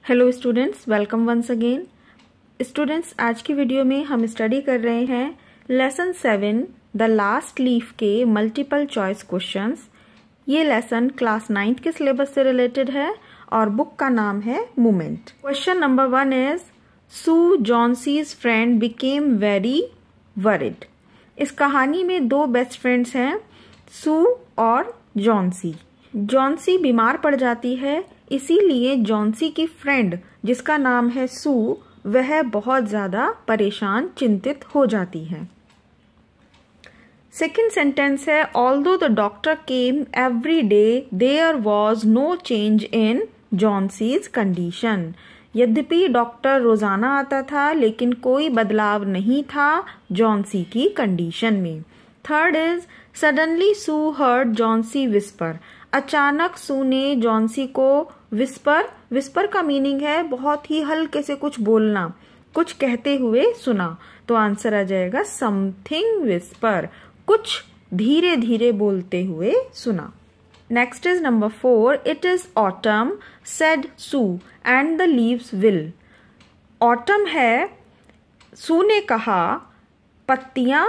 Hello students, welcome once again. Students, आज की video में हम स्टडी कर रहे हैं लेसन 7 द लास्ट लीफ के मल्टीपल चॉइस क्वेश्चंस। ये लेसन क्लास 9th के सिलेबस से रिलेटेड है और बुक का नाम है movement. Question number 1 is Sue Johnsy's friend became very worried. इस कहानी में दो बेस्ट फ्रेंड्स हैं, सू और जॉन्सी। जॉन्सी बीमार पड़ जाती है, इसीलिए जॉन्सी की फ्रेंड जिसका नाम है सू, वह बहुत ज्यादा परेशान चिंतित हो जाती है। सेकेंड सेंटेंस है although the doctor came every day there was no change in Johnsy's condition. यद्यपि डॉक्टर रोजाना आता था लेकिन कोई बदलाव नहीं था जॉन्सी की कंडीशन में। Third is suddenly Sue heard Johnsy whisper. अचानक सू ने जॉन्सी को विस्पर का मीनिंग है बहुत ही हल्के से कुछ बोलना, कुछ कहते हुए सुना। तो आंसर आ जाएगा समथिंग विस्पर, कुछ धीरे धीरे बोलते हुए सुना। Next is number 4 it is autumn said Sue and the leaves will. Autumn है, सू ने कहा पत्तियां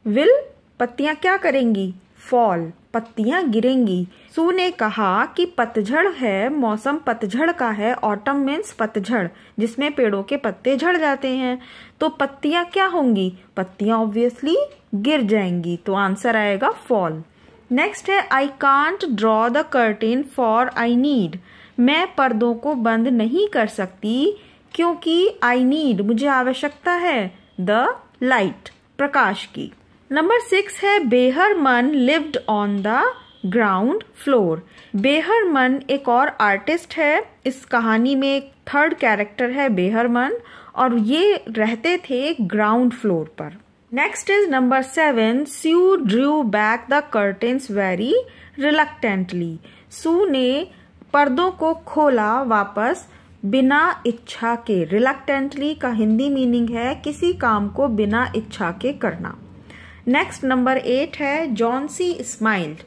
विल, पत्तियां क्या करेंगी, फॉल, पत्तियां गिरेंगी। सू ने कहा कि पतझड़ है, मौसम पतझड़ का है। ऑटम मीन्स पतझड़, जिसमें पेड़ों के पत्ते झड़ जाते हैं। तो पत्तियां क्या होंगी, पत्तियां ऑब्वियसली गिर जाएंगी। तो आंसर आएगा फॉल। नेक्स्ट है I can't draw the curtain for I need. मैं पर्दों को बंद नहीं कर सकती क्योंकि आई नीड, मुझे आवश्यकता है, द लाइट, प्रकाश की। नंबर 6 है Behrman lived on the ground floor. Behrman एक और आर्टिस्ट है। इस कहानी में एक थर्ड कैरेक्टर है बेहरमन और ये रहते थे ग्राउंड फ्लोर पर। Next is number 7 Sue drew back the curtains very reluctantly. Sue ने पर्दों को खोला वापस बिना इच्छा के। रिलक्टेंटली का हिंदी मीनिंग है किसी काम को बिना इच्छा के करना। नेक्स्ट नंबर 8 है जॉन्सी स्माइल्ड।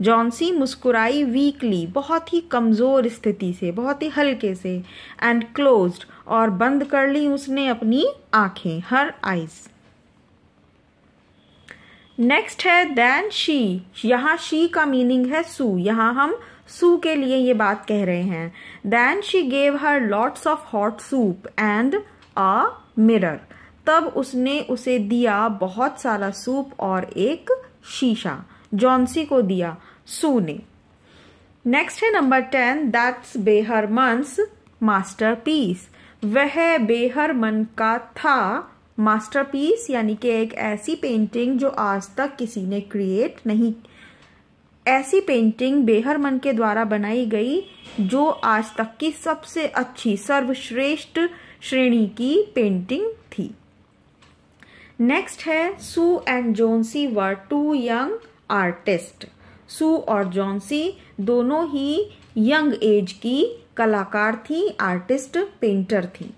जॉन्सी मुस्कुराई वीकली, बहुत ही कमजोर स्थिति से, बहुत ही हल्के से। एंड क्लोज्ड, और बंद कर ली उसने अपनी आंखें, हर आईज। नेक्स्ट है देन शी। यहाँ शी का मीनिंग है सू, यहाँ हम सू के लिए ये बात कह रहे हैं। Then she gave her lots of hot soup and a mirror. तब उसने उसे दिया बहुत सारा सूप और एक शीशा। जॉन्सी को दिया सू ने। नेक्स्ट है नंबर 10 दैट्स बेहरमन्स मास्टरपीस। वह बेहरमन का था मास्टरपीस, यानी कि एक ऐसी पेंटिंग जो आज तक किसी ने क्रिएट नहीं, ऐसी पेंटिंग बेहरमन के द्वारा बनाई गई जो आज तक की सबसे अच्छी, सर्वश्रेष्ठ श्रेणी की पेंटिंग थी। नेक्स्ट है Sue and Johnsy were two young artist. Sue और जॉन्सी दोनों ही यंग एज की कलाकार थी, आर्टिस्ट, पेंटर थी।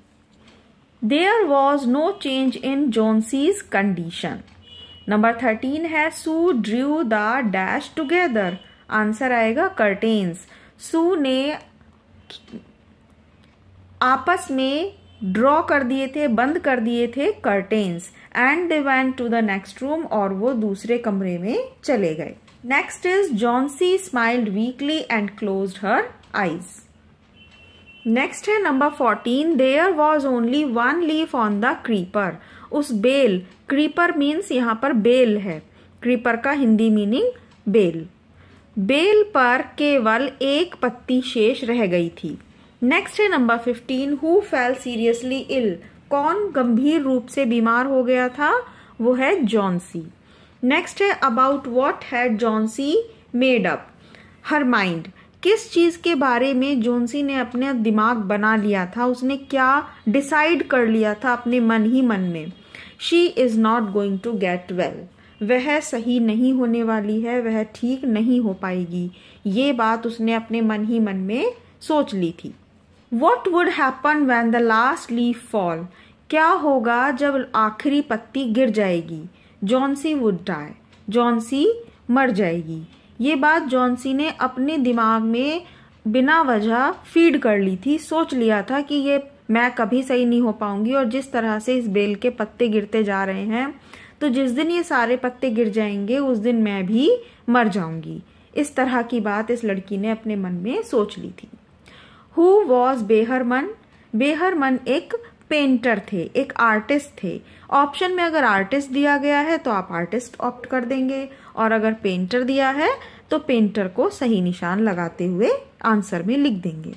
There was no change in Johnsy's condition. Number 13 है Sue drew the dash together. Answer आएगा कर्टेन्स। सू ने आपस में ड्रॉ कर दिए थे, बंद कर दिए थे curtains. And they went to the next room, और वो दूसरे कमरे में चले गए। Next is Johnsy smiled weakly and closed her eyes. Next है number 14 there was only one leaf on the creeper. उस बेल, क्रीपर मीन्स यहाँ पर बेल है, क्रीपर का हिंदी मीनिंग बेल। बेल पर केवल एक पत्ती शेष रह गई थी। नेक्स्ट है number 15 who fell seriously ill. कौन गंभीर रूप से बीमार हो गया था, वो है जॉन्सी। नेक्स्ट है about what had Johnsy made up her mind. किस चीज के बारे में जॉन्सी ने अपने दिमाग बना लिया था, उसने क्या डिसाइड कर लिया था अपने मन ही मन में। She is not going to get well. वह सही नहीं होने वाली है, वह ठीक नहीं हो पाएगी। ये बात उसने अपने मन ही मन में सोच ली थी। What would happen when the last leaf fall? क्या होगा जब आखिरी पत्ती गिर जाएगी। Johnsy would die. जॉन्सी मर जाएगी। ये बात जॉन्सी ने अपने दिमाग में बिना वजह फीड कर ली थी, सोच लिया था कि ये मैं कभी सही नहीं हो पाऊंगी और जिस तरह से इस बेल के पत्ते गिरते जा रहे हैं तो जिस दिन ये सारे पत्ते गिर जाएंगे उस दिन मैं भी मर जाऊंगी। इस तरह की बात इस लड़की ने अपने मन में सोच ली थी। Who was Behrman? बेहरमन एक पेंटर थे, एक आर्टिस्ट थे। ऑप्शन में अगर आर्टिस्ट दिया गया है तो आप आर्टिस्ट ऑप्ट कर देंगे और अगर पेंटर दिया है तो पेंटर को सही निशान लगाते हुए आंसर में लिख देंगे।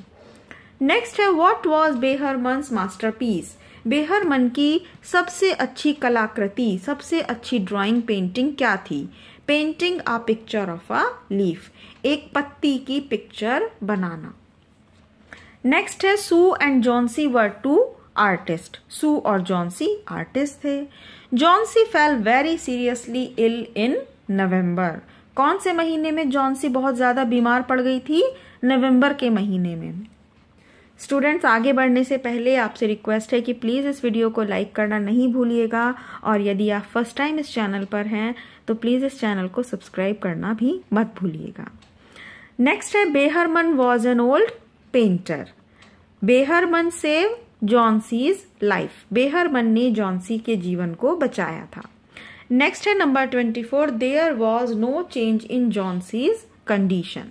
नेक्स्ट है व्हाट वाज बेहरमन्स मास्टरपीस? बेहरमन की सबसे अच्छी कलाकृति, सबसे अच्छी ड्राइंग पेंटिंग क्या थी? Painting a picture of a leaf, एक पत्ती की पिक्चर बनाना। नेक्स्ट है Sue and Johnsy were two artist. Sue और जॉन्सी आर्टिस्ट थे। Johnsy fell very seriously ill in November. कौन से महीने में जॉन्सी बहुत ज्यादा बीमार पड़ गई थी? नवंबर के महीने में। स्टूडेंट्स, आगे बढ़ने से पहले आपसे रिक्वेस्ट है कि प्लीज इस वीडियो को लाइक करना नहीं भूलिएगा और यदि आप फर्स्ट टाइम इस चैनल पर हैं तो प्लीज इस चैनल को सब्सक्राइब करना भी मत भूलिएगा। नेक्स्ट है Behrman was an old painter. Behrman save Johnsy's life. Behrman ने जॉन्सी के जीवन को बचाया था। नेक्स्ट है number 24, there was no change in Johnsy's condition.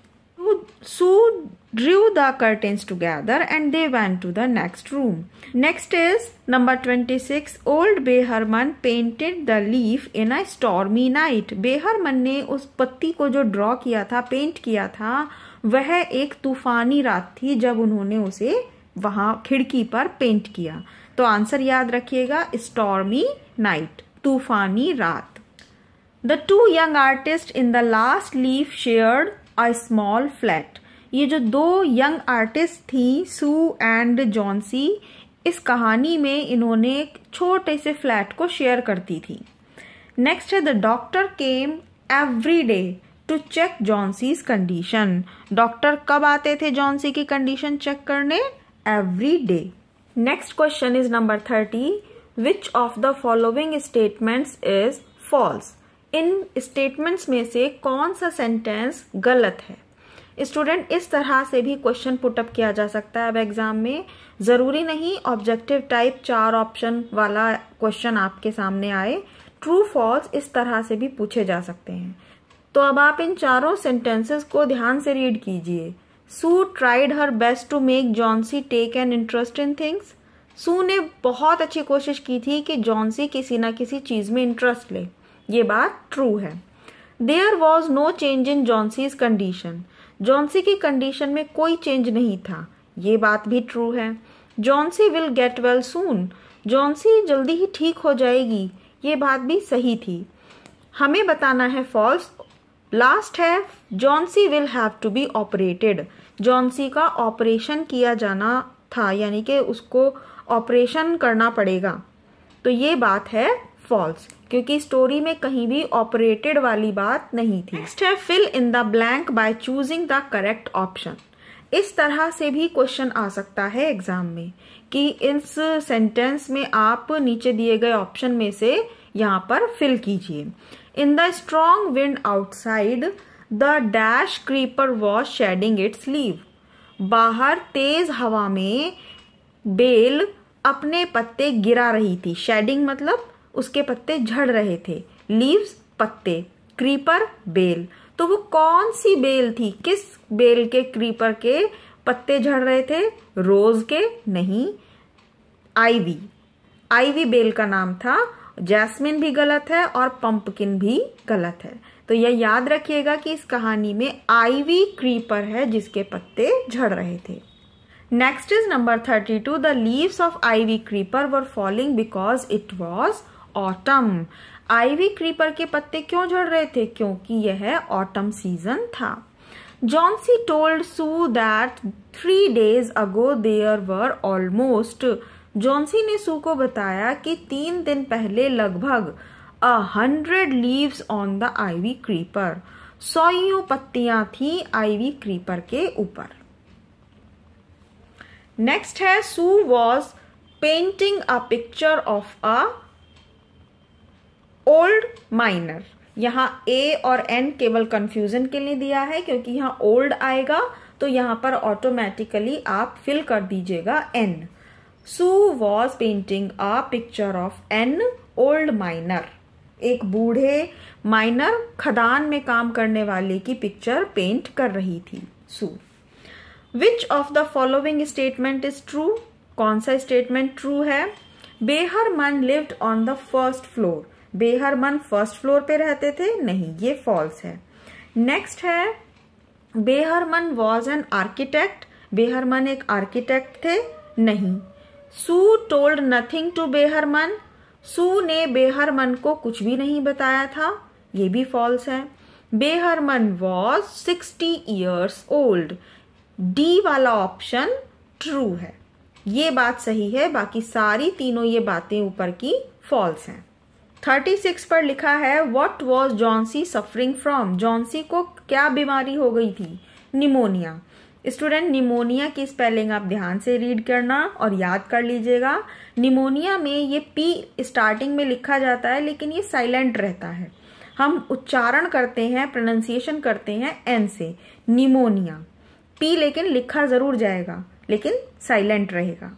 Sue drew the curtains together and they went to the next room. Next is number 26. Old Behrman painted the leaf in a stormy night. Behrman ने उस पत्ती को जो draw किया था, paint किया था, वह एक तूफानी रात थी जब उन्होंने उसे वहां खिड़की पर पेंट किया। तो आंसर याद रखिएगा, स्टॉर्मी नाइट, तूफानी रात। The two young artists in the last leaf shared a small flat. ये जो दो यंग आर्टिस्ट थी, सू एंड जॉन्सी, इस कहानी में इन्होंने एक छोटे से फ्लैट को शेयर करती थी। नेक्स्ट है the doctor came every day to check Johnsy's condition. Doctor कब आते थे जॉन्सी की कंडीशन चेक करने? Every day. Next question is number 30. Which of the following statements is false? इन स्टेटमेंट्स में से कौन सा सेंटेंस गलत है? स्टूडेंट, इस तरह से भी क्वेश्चन पुटअप किया जा सकता है अब एग्जाम में। जरूरी नहीं ऑब्जेक्टिव टाइप 4 ऑप्शन वाला क्वेश्चन आपके सामने आए। ट्रू फॉल्स इस तरह से भी पूछे जा सकते हैं। तो अब आप इन चारों सेंटेंसेस को ध्यान से रीड कीजिए। Sue tried her best to make Johnsy take an interest in things. Sue ने बहुत अच्छी कोशिश की थी कि जॉन्सी किसी ना किसी चीज में इंटरेस्ट ले। ये बात ट्रू है। There was no change in Johnsy's condition. Johnsy की कंडीशन में कोई चेंज नहीं था। ये बात भी ट्रू है। Johnsy will get well soon. Johnsy जल्दी ही ठीक हो जाएगी। ये बात भी सही थी। हमें बताना है फॉल्स। लास्ट है Johnsy will have to be operated. Johnsy का ऑपरेशन किया जाना था, यानी कि उसको ऑपरेशन करना पड़ेगा। तो ये बात है फॉल्स, क्योंकि स्टोरी में कहीं भी ऑपरेटेड वाली बात नहीं थी। नेक्स्ट है fill in the blank by choosing the correct option. इस तरह से भी क्वेश्चन आ सकता है एग्जाम में कि इस सेंटेंस में आप नीचे दिए गए ऑप्शन में से यहाँ पर फिल कीजिए। In the strong wind outside the dash creeper was shedding its leave. बाहर तेज हवा में बेल अपने पत्ते गिरा रही थी। शेडिंग मतलब उसके पत्ते झड़ रहे थे। लीव्स पत्ते, क्रीपर बेल। तो वो कौन सी बेल थी? किस बेल के क्रीपर के पत्ते झड़ रहे थे? रोज के नहीं, आईवी। आईवी बेल का नाम था। जैस्मिन भी गलत है और पंपकिन भी गलत है। तो यह याद रखिएगा कि इस कहानी में आईवी क्रीपर है जिसके पत्ते झड़ रहे थे। Next is number 32. The leaves of ivy creeper were falling because it was autumn. Ivy creeper के पत्ते क्यों झड़ रहे थे? क्योंकि यह ऑटम सीजन था। Johnsy told Sue that 3 days ago there were almost. Johnsy ने सू को बताया कि 3 दिन पहले लगभग 100 leaves on the ivy creeper. 100 पत्तियां थी आईवी क्रीपर के ऊपर। नेक्स्ट है Sue was painting a picture of a old miner. यहाँ ए और एन केवल कंफ्यूजन के लिए दिया है, क्योंकि यहाँ ओल्ड आएगा तो यहाँ पर ऑटोमेटिकली आप फिल कर दीजिएगा N। Sue was painting a picture of an old miner, एक बूढ़े माइनर खदान में काम करने वाले की पिक्चर पेंट कर रही थी Sue. Which of the following statement is true, कौन सा स्टेटमेंट ट्रू है? Behrman lived on the first floor, Behrman first floor पे रहते थे, नहीं, ये फॉल्स है। नेक्स्ट है Behrman was an architect, Behrman एक आर्किटेक्ट थे, नहीं। Sue told nothing to Behrman, Sue ने बेहरमन को कुछ भी नहीं बताया था, ये भी फॉल्स है। Behrman was 60 years old, D वाला ऑप्शन ट्रू है, ये बात सही है, बाकी सारी तीनों ये बातें ऊपर की फॉल्स हैं। 36 पर लिखा है what was Johnsy suffering from, Johnsy को क्या बीमारी हो गई थी? निमोनिया। स्टूडेंट, निमोनिया की स्पेलिंग आप ध्यान से रीड करना और याद कर लीजिएगा। निमोनिया में ये पी स्टार्टिंग में लिखा जाता है लेकिन ये साइलेंट रहता है, हम उच्चारण करते हैं, प्रोनाउंसिएशन करते हैं एन से, निमोनिया। पी लेकिन लिखा जरूर जाएगा लेकिन साइलेंट रहेगा।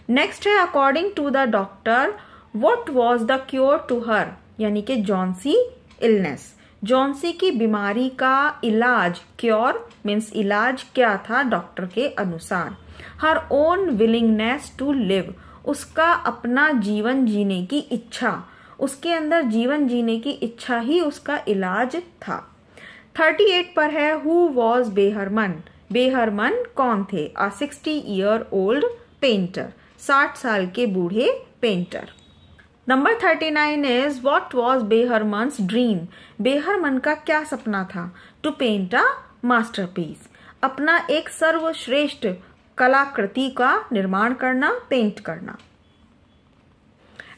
नेक्स्ट है according to the doctor what was the cure to her, यानी कि जॉन्सी इलनेस, जॉन्सी की बीमारी का इलाज, क्योर मीन्स इलाज क्या था डॉक्टर के अनुसार? Her own willingness to live, उसका अपना जीवन जीने की इच्छा, उसके अंदर जीवन जीने की इच्छा ही उसका इलाज था। 38 पर है हु वॉज बेहरमन, बेहरमन कौन थे? अ 60 year old पेंटर, 60 साल के बूढ़े painter. Number 39 is what was Behrman's dream, Behrman का क्या सपना था? टू पेंट अ मास्टरपीस, अपना एक सर्वश्रेष्ठ कलाकृति का निर्माण करना, पेंट करना।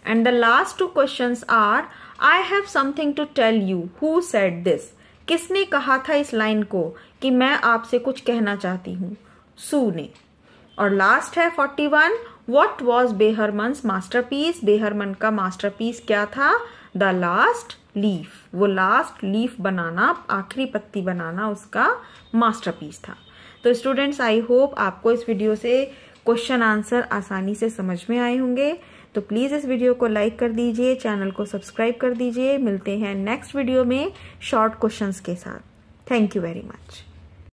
And the last 2 questions are I have something to tell you, who said this, किसने कहा था इस लाइन को कि मैं आपसे कुछ कहना चाहती हूँ? सू ने। और लास्ट है 41 व्हाट वॉज बेहरमन्स मास्टरपीस, बेहरमन का मास्टरपीस क्या था? द लास्ट लीफ, वो लास्ट लीफ बनाना, आखिरी पत्ती बनाना उसका मास्टरपीस था। तो स्टूडेंट्स, आई होप आपको इस वीडियो से क्वेश्चन आंसर आसानी से समझ में आए होंगे। तो प्लीज इस वीडियो को लाइक कर दीजिए, चैनल को सब्सक्राइब कर दीजिए। मिलते हैं नेक्स्ट वीडियो में शॉर्ट क्वेश्चंस के साथ। Thank you very much.